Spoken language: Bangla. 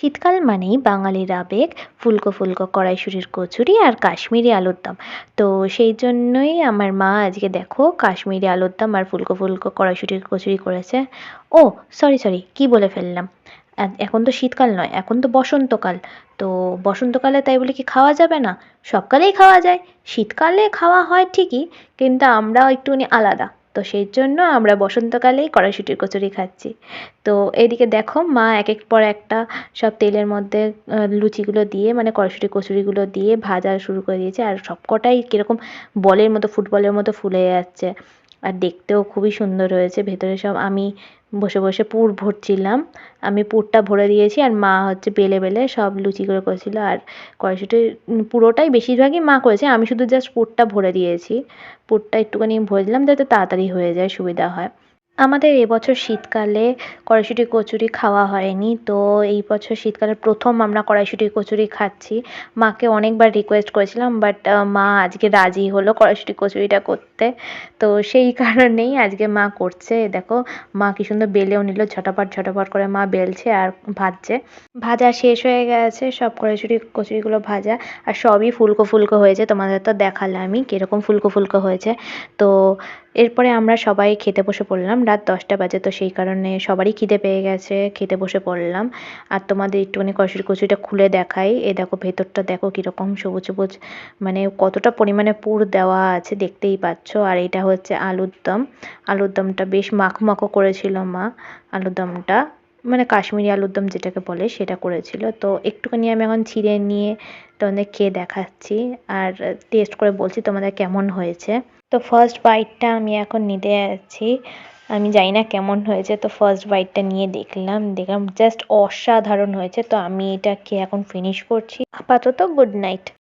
শীতকাল মানেই বাঙালির আবেগ ফুলকো ফুলকো কড়াইশুঁটির কচুরি আর কাশ্মীরি আলুর দম। তো সেই জন্যই আমার মা আজকে দেখো কাশ্মীরি আলুর দম আর ফুলকো ফুলকো কড়াইশুঁটির কচুরি করেছে। ও সরি সরি, কি বলে ফেললাম, এখন তো শীতকাল নয়, এখন তো বসন্তকাল। তো বসন্তকালে তাই বলে কি খাওয়া যাবে না? সবকালেই খাওয়া যায়। শীতকালে খাওয়া হয় ঠিকই, কিন্তু আমরা একটুখানি আলাদা। তো সেই জন্য আমরা বসন্তকালেই কড়াইশুঁটির কচুরি খাচ্ছি। তো এদিকে দেখো মা এক এক পর একটা সব তেলের মধ্যে লুচিগুলো দিয়ে মানে কড়াইশুঁটি কচুরিগুলো দিয়ে ভাজা শুরু করে দিয়েছে, আর সবকটাই কীরকম বলের মতো ফুটবলের মতো ফুলে যাচ্ছে। আর দেখতেও খুবই সুন্দর হয়েছে। ভেতরে সব আমি বসে বসে পুর ভরছিলাম। আমি পুরটা ভরে দিয়েছি আর মা হচ্ছে বেলে বেলে সব লুচিগুলো করেছিল। আর কড়াইশুঁটি পুরোটাই বেশিরভাগই মা করেছে, আমি শুধু জাস্ট পুরটা ভরে দিয়েছি। পুরটা একটুখানি ভরে দিলাম যাতে তাড়াতাড়ি হয়ে যায়, সুবিধা হয়। আমাদের এবছর শীতকালে কড়াইশুঁটি কচুরি খাওয়া হয়নি। তো এই বছর শীতকালে প্রথম আমরা কড়াইশুঁটি কচুরি খাচ্ছি। মাকে অনেকবার রিকোয়েস্ট করেছিলাম, বাট মা আজকে রাজি হলো কড়াইশুঁটি কচুরিটা করতে। তো সেই কারণেই আজকে মা করছে। দেখো মা কি সুন্দর বেলেও নিল, ঝটাপট ঝটাপট করে মা বেলছে আর ভাজছে। ভাজা শেষ হয়ে গেছে সব কড়াইশুঁটি কচুরিগুলো ভাজা, আর সবই ফুলকো ফুলকো হয়েছে। তোমাদের তো দেখালামই কীরকম ফুলকো ফুলকো হয়েছে। তো এরপরে আমরা সবাই খেতে বসে পড়লাম। রাত 10টা বাজে, তো সেই কারণে সবারই খিদে পেয়ে গেছে, খেতে বসে পড়লাম। আর তোমাদের একটুখানি কড়াইশুঁটি কচুরিটা খুলে দেখাই। এ দেখো ভেতরটা দেখো কীরকম সবুজ সবুজ, মানে কতটা পরিমাণে পুর দেওয়া আছে দেখতেই পাচ্ছ। আর এটা হচ্ছে আলুর দম। আলুর দমটা বেশ মাখো মাখো করেছিল মা। আলুর দমটা মানে কাশ্মীরি আলুর দম যেটাকে বলে সেটা করেছিল। তো একটুখানি আমি এখন ছিঁড়ে নিয়ে তোমাদের খেয়ে দেখাচ্ছি আর টেস্ট করে বলছি তোমাদের কেমন হয়েছে। তো ফার্স্ট বাইটটা আমি এখন নিতে যাচ্ছি। আমি জানি না কেমন হয়েছে, তো ফার্স্ট বাইটটা নিয়ে দেখলাম জাস্ট অসাধারণ হয়েছে। তো আমি এটা খেয়ে এখন ফিনিশ করছি। আপাতত গুড নাইট।